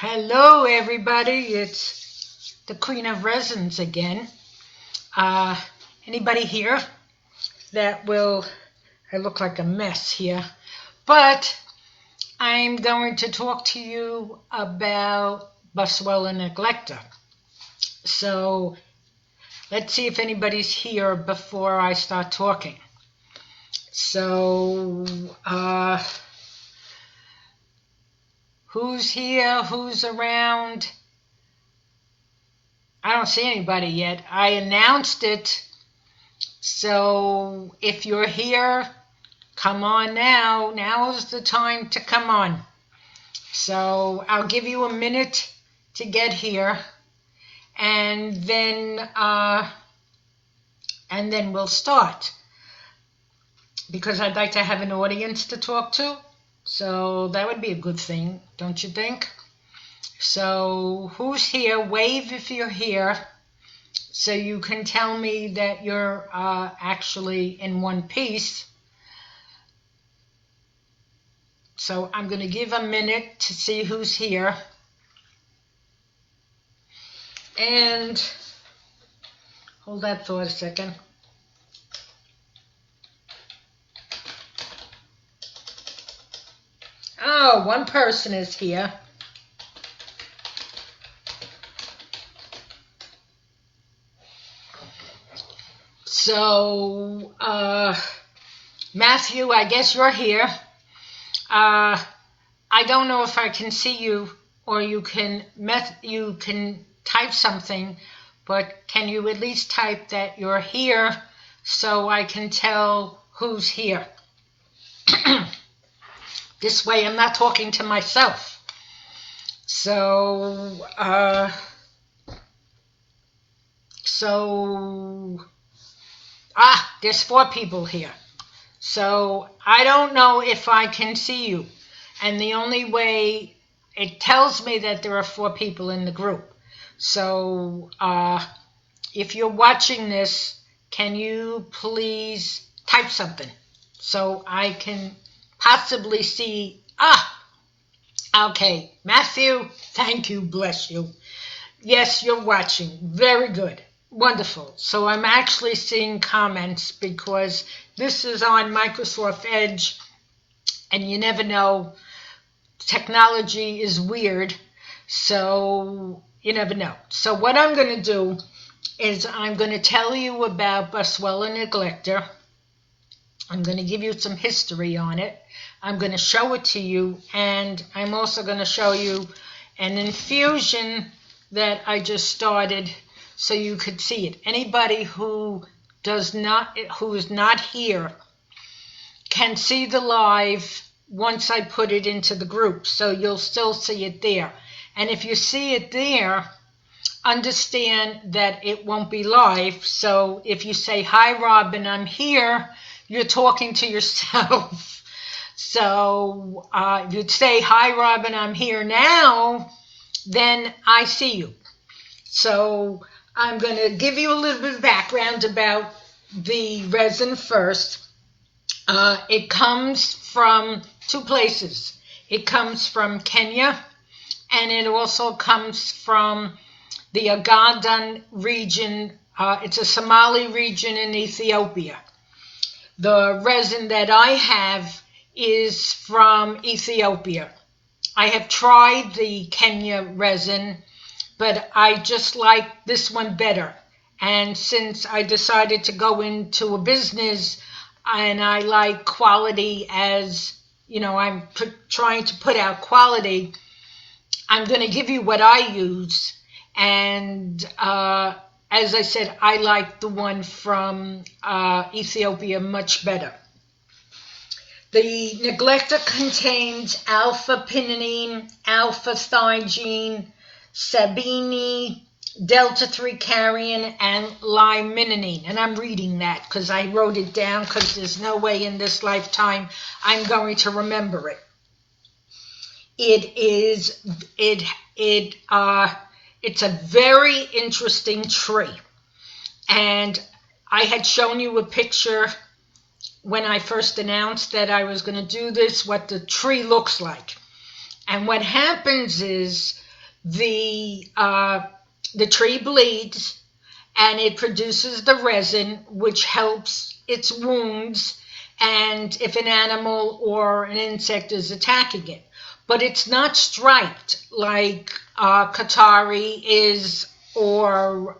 Hello, everybody. It's the Queen of Resins again. Anybody here that will... I look like a mess here. But I'm going to talk to you about Boswellia neglecta. So let's see if anybody's here before I start talking. So, who's here? Who's around? I don't see anybody yet. I announced it. So if you're here, come on now. Now is the time to come on. So I'll give you a minute to get here, and then we'll start, because I'd like to have an audience to talk to. So that would be a good thing, don't you think? So who's here? Wave if you're here, so you can tell me that you're actually in one piece. So I'm going to give a minute to see who's here. And hold that thought a second. Oh, one person is here. So, Matthew, I guess you're here. I don't know if I can see you, or you can type something, but can you at least type that you're here so I can tell who's here? This way I'm not talking to myself. So, there's 4 people here. So I don't know if I can see you. And the only way, it tells me that there are 4 people in the group. So if you're watching this, can you please type something so I can possibly see? Okay, Matthew, thank you, bless you. Yes, you're watching. Very good. Wonderful. So I'm actually seeing comments, because this is on Microsoft Edge, and you never know. Technology is weird, so you never know. So what I'm going to do is I'm going to tell you about Boswellia neglecta. I'm going to give you some history on it. I'm going to show it to you, and I'm also going to show you an infusion that I just started, so you could see it. Anybody who is not here can see the live once I put it into the group, so you'll still see it there. And if you see it there, understand that it won't be live. So if you say, "Hi, Robin, I'm here," you're talking to yourself. So if you'd say, "Hi, Robin, I'm here now," then I see you. So I'm going to give you a little bit of background about the resin first. It comes from 2 places. It comes from Kenya, and it also comes from the Ogaden region. It's a Somali region in Ethiopia. The resin that I have is from Ethiopia. I have tried the Kenya resin, but I just like this one better. And since I decided to go into a business, and I like quality, as you know, I'm trying to put out quality, I'm going to give you what I use. And as I said, I like the one from Ethiopia much better. The neglecta contains alpha-pinene, alpha-thygine, sabine, delta-3 carrion, and limonene. And I'm reading that because I wrote it down, because there's no way in this lifetime I'm going to remember it. It's a very interesting tree. And I had shown you a picture when I first announced that I was going to do this, what the tree looks like. And what happens is, the tree bleeds, and it produces the resin, which helps its wounds, and if an animal or an insect is attacking it. But it's not striped like Katari is, or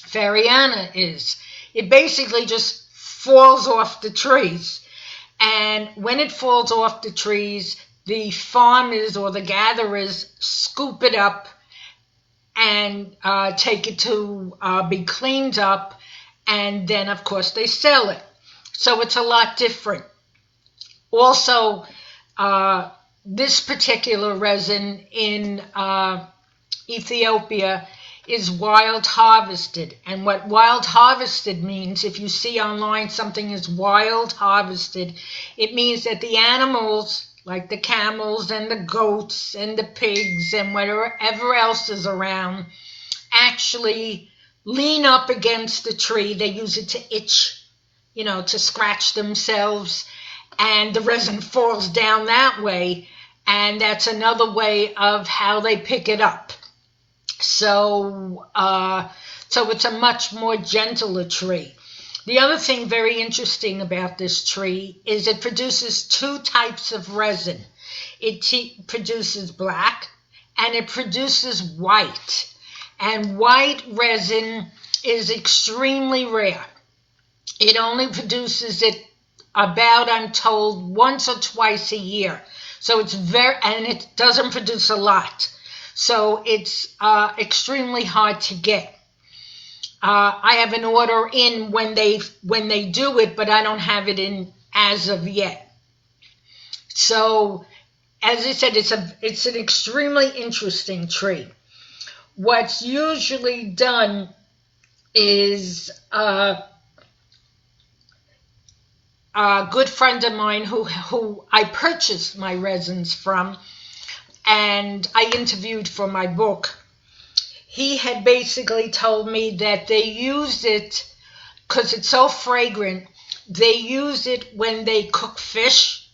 Fariana is. It basically just falls off the trees. And when it falls off the trees, the farmers or the gatherers scoop it up and take it to be cleaned up, and then of course they sell it. So it's a lot different. Also, this particular resin in Ethiopia is wild harvested. And what wild harvested means, if you see online something is wild harvested, it means that the animals, like the camels and the goats and the pigs and whatever else is around, actually lean up against the tree. They use it to itch, to scratch themselves, and the resin falls down that way, and that's another way of how they pick it up. So it's a much more gentler tree. The other thing very interesting about this tree is it produces two types of resin. It produces black and it produces white. And white resin is extremely rare. It only produces it about, I'm told, once or twice a year. So and it doesn't produce a lot. So it's extremely hard to get. I have an order in when they do it, but I don't have it in as of yet. So, as I said, it's an extremely interesting tree. What's usually done is a good friend of mine who I purchased my resins from, and I interviewed for my book. He had basically told me that they use it because it's so fragrant. They use it when they cook fish,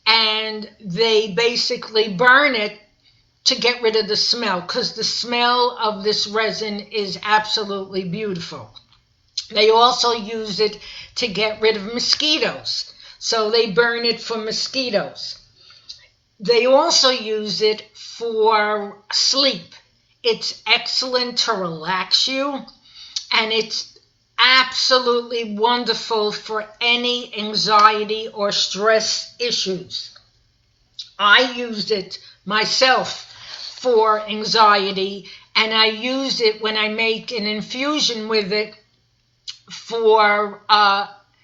and they basically burn it to get rid of the smell, because the smell of this resin is absolutely beautiful. They also use it to get rid of mosquitoes, so they burn it for mosquitoes. They also use it for sleep. It's excellent to relax you, and it's absolutely wonderful for any anxiety or stress issues. I used it myself for anxiety, and I use it when I make an infusion with it for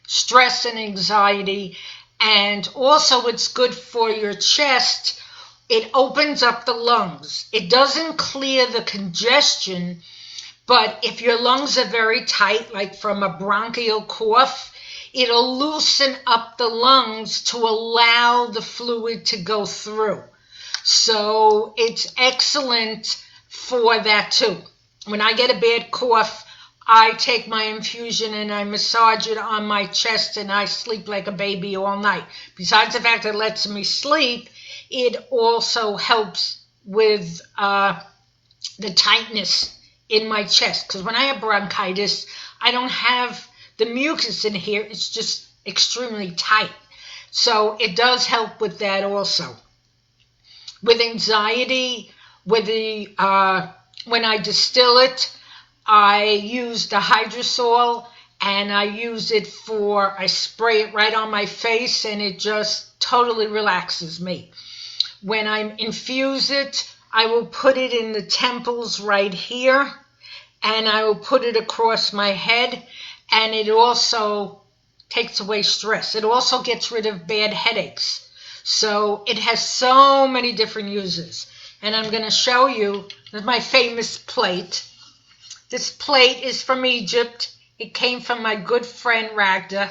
stress and anxiety. And also it's good for your chest. It opens up the lungs. It doesn't clear the congestion, but if your lungs are very tight, like from a bronchial cough, it'll loosen up the lungs to allow the fluid to go through. So it's excellent for that too. When I get a bad cough, I take my infusion and I massage it on my chest, and I sleep like a baby all night. Besides the fact that it lets me sleep, it also helps with the tightness in my chest. Because when I have bronchitis, I don't have the mucus in here. It's just extremely tight. So it does help with that also. With anxiety, when I distill it, I use the hydrosol, and I spray it right on my face, and it just totally relaxes me. When I infuse it, I will put it in the temples right here, and I will put it across my head, and it also takes away stress. It also gets rid of bad headaches. So it has so many different uses. And I'm going to show you my famous plate. This plate is from Egypt. It came from my good friend Ragda.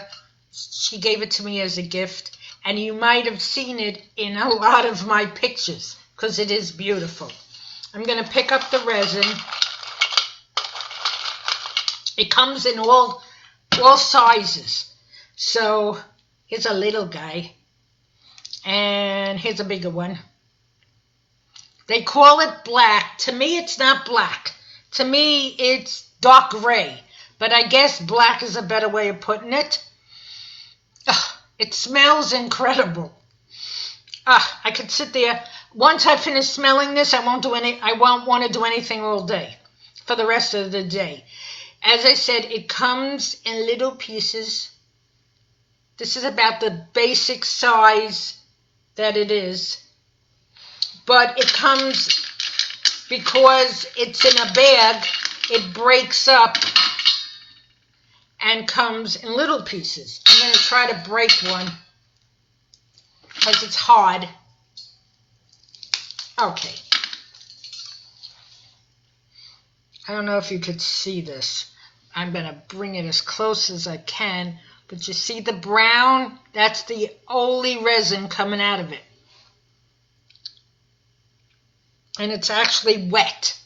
She gave it to me as a gift. And you might have seen it in a lot of my pictures because it is beautiful. I'm going to pick up the resin. It comes in all sizes. So here's a little guy. And here's a bigger one. They call it black. To me, it's not black. To me, it's dark gray. But I guess black is a better way of putting it. Ugh, it smells incredible. I could sit there. Once I finish smelling this, I won't want to do anything all day for the rest of the day. As I said, it comes in little pieces. This is about the basic size that it is. But it comes, because it's in a bag, it breaks up and comes in little pieces. I'm going to try to break one because it's hard. Okay. I don't know if you could see this. I'm going to bring it as close as I can. But you see the brown? That's the only resin coming out of it. And it's actually wet.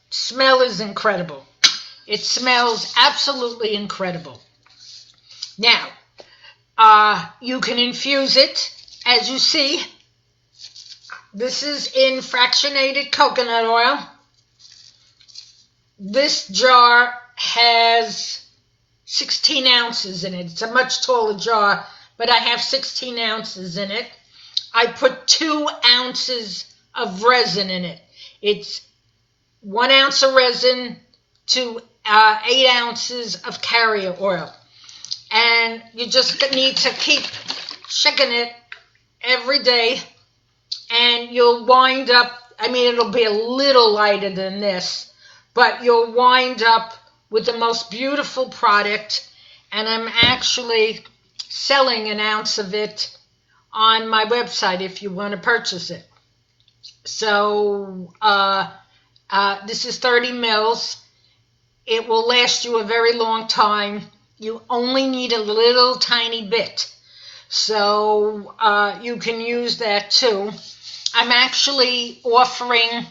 Smell is incredible. It smells absolutely incredible. Now, you can infuse it, as you see. This is in fractionated coconut oil. This jar has 16 ounces in it. It's a much taller jar, but I have 16 ounces in it. I put 2 ounces of resin in it. It's 1 ounce of resin to 8 ounces of carrier oil. And you just need to keep shaking it every day, and you'll wind up, it'll be a little lighter than this, but you'll wind up with the most beautiful product. And I'm actually selling 1 ounce of it on my website if you want to purchase it. So this is 30 mils. It will last you a very long time. You only need a little tiny bit. So you can use that too. I'm actually offering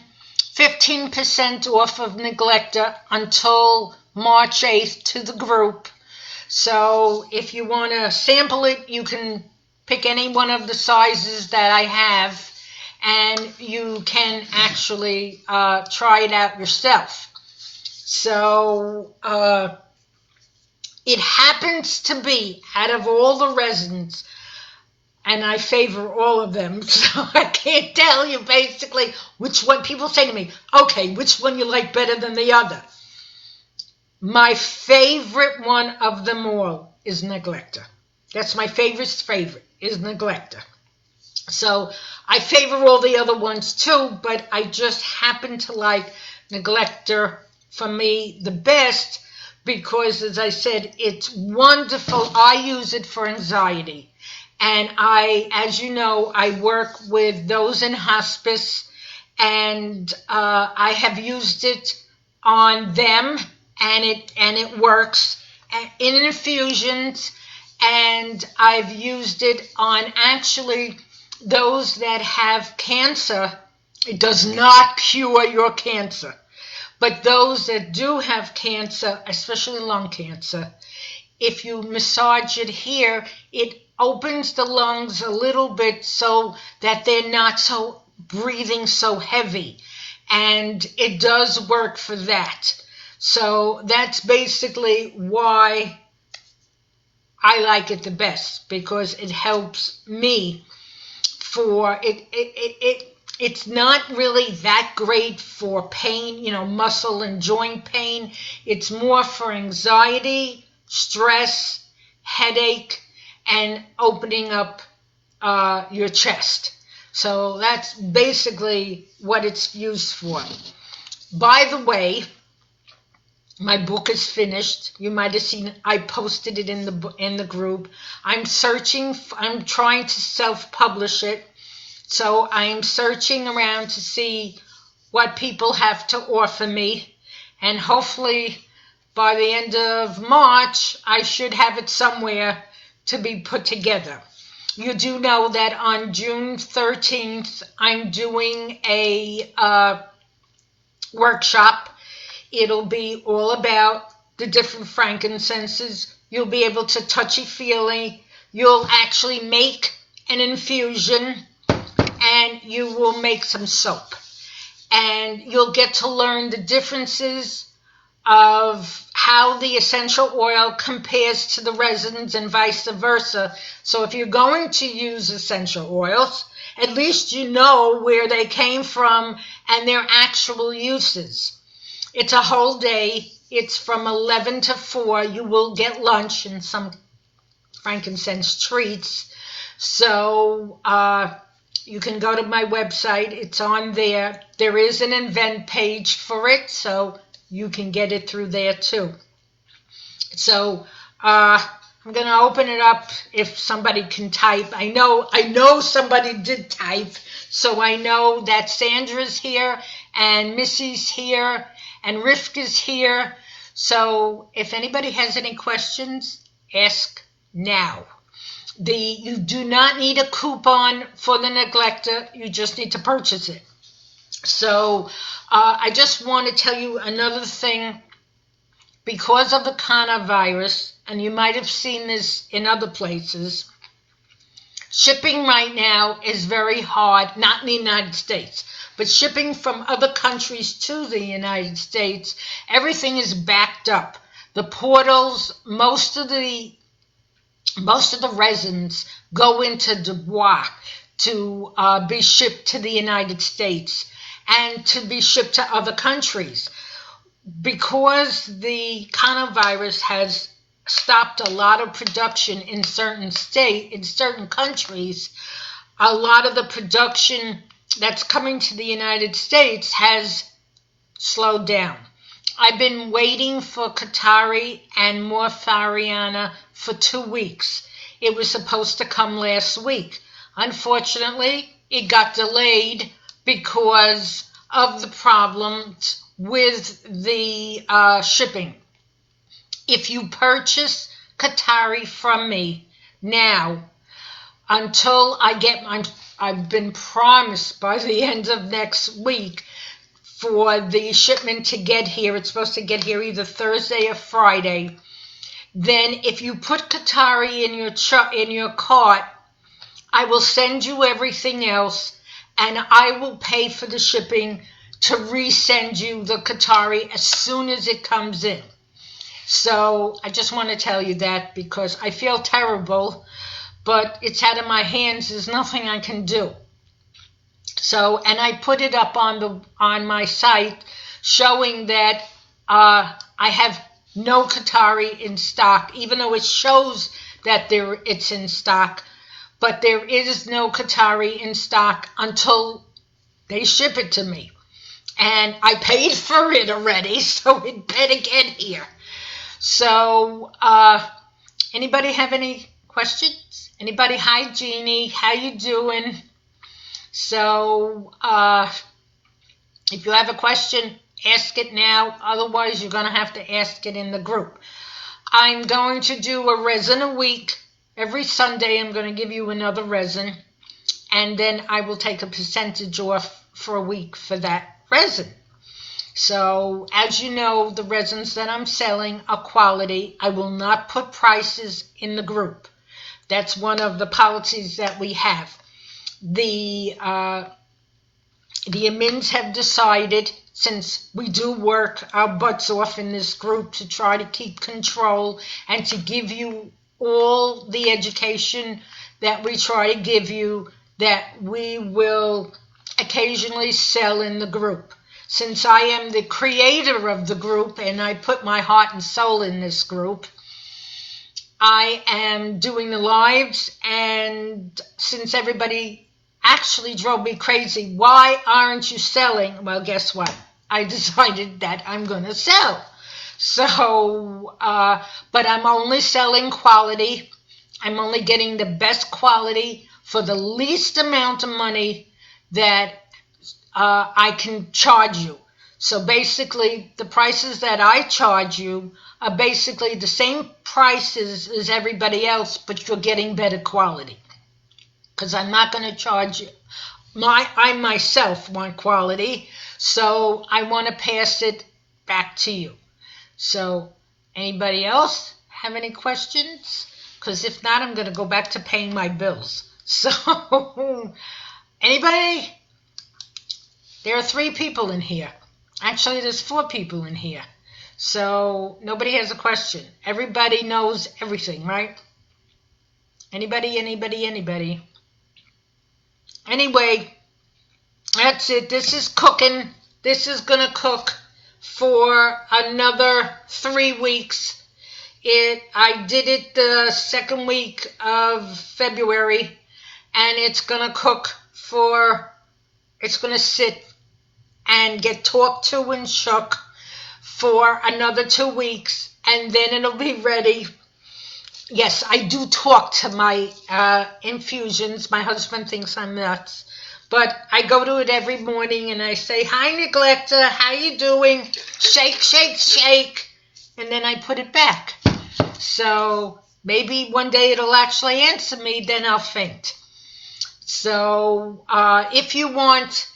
15% off of Neglecta until March 8th to the group. So if you want to sample it, you can pick any one of the sizes that I have, and you can actually try it out yourself. So it happens to be, out of all the resins, and I favor all of them, so I can't tell you basically which one. People say to me, okay, which one you like better than the other? My favorite one of them all is Neglecta. That's my favorite is Neglecta. So I favor all the other ones too, but I just happen to like Neglecta, for me, the best, because, as I said, it's wonderful. I use it for anxiety. And as you know, I work with those in hospice, and I have used it on them, and it works in infusions, and I've used it on actually those that have cancer. It does not cure your cancer, but those that do have cancer, especially lung cancer, if you massage it here, it opens the lungs a little bit so that they're not so breathing so heavy, and it does work for that. So that's basically why I like it the best, because it helps me for it. It's not really that great for pain, muscle and joint pain. It's more for anxiety, stress, headache, and opening up your chest. So that's basically what it's used for. By the way, my book is finished. You might have seen I posted it in the group. I'm trying to self-publish it. So I am searching around to see what people have to offer me. And hopefully by the end of March, I should have it somewhere to be put together. You do know that on June 13th, I'm doing a workshop. It'll be all about the different frankincenses. You'll be able to touchy-feely. You'll actually make an infusion, and you will make some soap. And you'll get to learn the differences of how the essential oil compares to the resins and vice versa. So if you're going to use essential oils, at least you know where they came from and their actual uses. It's a whole day. It's from 11 to 4. You will get lunch and some frankincense treats. So you can go to my website. It's on there. There is an event page for it, so you can get it through there too. So I'm going to open it up if somebody can type. I know somebody did type, so I know that Sandra's here and Missy's here and Rivka's here. So if anybody has any questions, ask now. You do not need a coupon for the Neglecta. You just need to purchase it. So I just want to tell you another thing. Because of the coronavirus, and you might have seen this in other places, shipping right now is very hard, not in the United States, but shipping from other countries to the United States, everything is backed up. The portals, most of the resins go into Dubois to be shipped to the United States and to be shipped to other countries. Because the coronavirus has stopped a lot of production in certain countries, a lot of the production that's coming to the United States has slowed down. I've been waiting for Qatari and Morphariana for 2 weeks. It was supposed to come last week. Unfortunately, it got delayed because of the problems with the shipping. If you purchase Qatari from me now, until I've been promised by the end of next week for the shipment to get here. It's supposed to get here either Thursday or Friday. Then if you put Qatari in your cart, I will send you everything else, and I will pay for the shipping to resend you the Qatari as soon as it comes in. So I just want to tell you that because I feel terrible, but it's out of my hands. There's nothing I can do. So, and I put it up on my site showing that I have no Qatari in stock, even though it shows that it's in stock, but there is no Qatari in stock until they ship it to me. And I paid for it already, so it better get here. So, anybody have any questions? Anybody? Hi, Jeannie. How you doing? So, if you have a question, ask it now. Otherwise, you're going to have to ask it in the group. I'm going to do a resin a week. Every Sunday, I'm going to give you another resin. And then I will take a percentage off for a week for that resin. So, as you know, the resins that I'm selling are quality. I will not put prices in the group. That's one of the policies that we have. The admins have decided, since we do work our butts off in this group to try to keep control and to give you all the education that we try to give you, that we will occasionally sell in the group. Since I am the creator of the group and I put my heart and soul in this group, I am doing the lives, and since everybody actually drove me crazy, why aren't you selling? Well, guess what? I decided that I'm going to sell. So, but I'm only selling quality. I'm only getting the best quality for the least amount of money that I can charge you. So basically, the prices that I charge you are basically the same prices as everybody else, but you're getting better quality. Because I'm not going to charge you. I myself want quality, so I want to pass it back to you. So, anybody else have any questions? Because if not, I'm going to go back to paying my bills. So, Anybody? There are 3 people in here. Actually, there's 4 people in here. So nobody has a question. Everybody knows everything, right? Anybody? Anyway, that's it. This is cooking. This is going to cook for another 3 weeks. I did it the 2nd week of February, and it's going to cook it's going to sit and get talked to and shook for another 2 weeks, and then it'll be ready. Yes, I do talk to my infusions. My husband thinks I'm nuts, but I go to it every morning and I say, "Hi, Neglecta, how you doing? Shake, shake, shake," and then I put it back. So maybe one day it'll actually answer me, then I'll faint. So if you want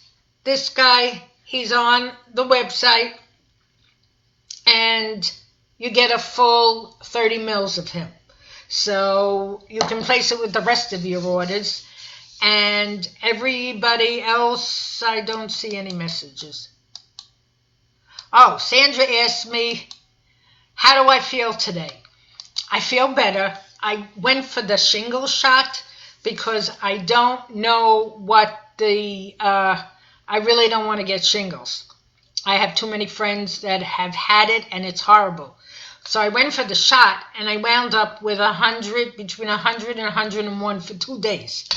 this guy, he's on the website, and you get a full 30 mils of him. So you can place it with the rest of your orders. And everybody else, I don't see any messages. Oh, Sandra asked me, how do I feel today? I feel better. I went for the shingle shot because I don't know what I really don't want to get shingles. I have too many friends that have had it, and it's horrible. So I went for the shot, and I wound up with between 100 and 101 for 2 days.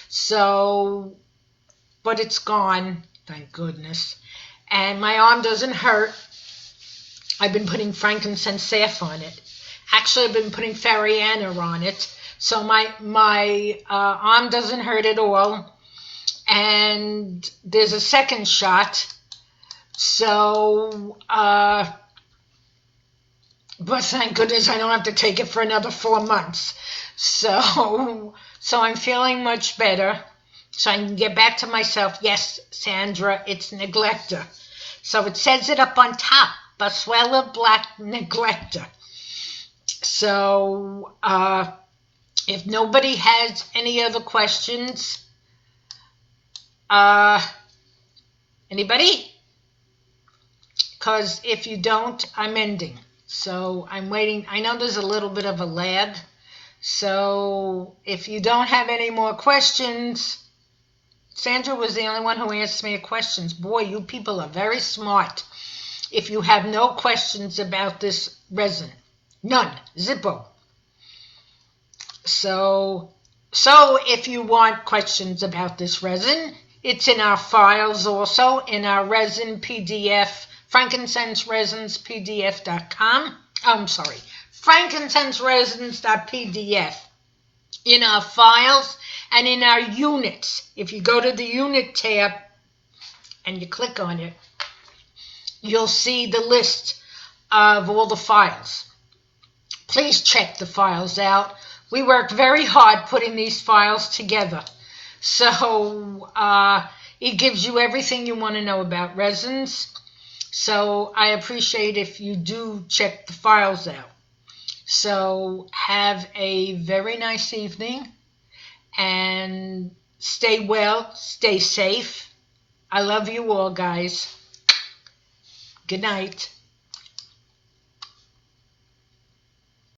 So, but it's gone, thank goodness. And my arm doesn't hurt. I've been putting frankincense saff on it. Actually, I've been putting Fariana on it. So my arm doesn't hurt at all. And there's a second shot. So, but thank goodness I don't have to take it for another 4 months. So I'm feeling much better. So I can get back to myself. Yes, Sandra, it's Neglecta. So it says it up on top. Boswellia Black Neglecta. So if nobody has any other questions, anybody? Because if you don't, I'm ending. So I'm waiting. I know there's a little bit of a lag. So if you don't have any more questions, Sandra was the only one who asked me questions. Boy, you people are very smart. If you have no questions about this resin, none, zippo. So if you want questions about this resin, it's in our files also, in our resin PDF, frankincenseresinspdf.com. I'm sorry, frankincenseresins.pdf, in our files and in our units. If you go to the unit tab and you click on it, you'll see the list of all the files. Please check the files out. We worked very hard putting these files together. So it gives you everything you want to know about resins. So I appreciate if you do check the files out. So have a very nice evening and stay well, stay safe. I love you all, guys. Good night.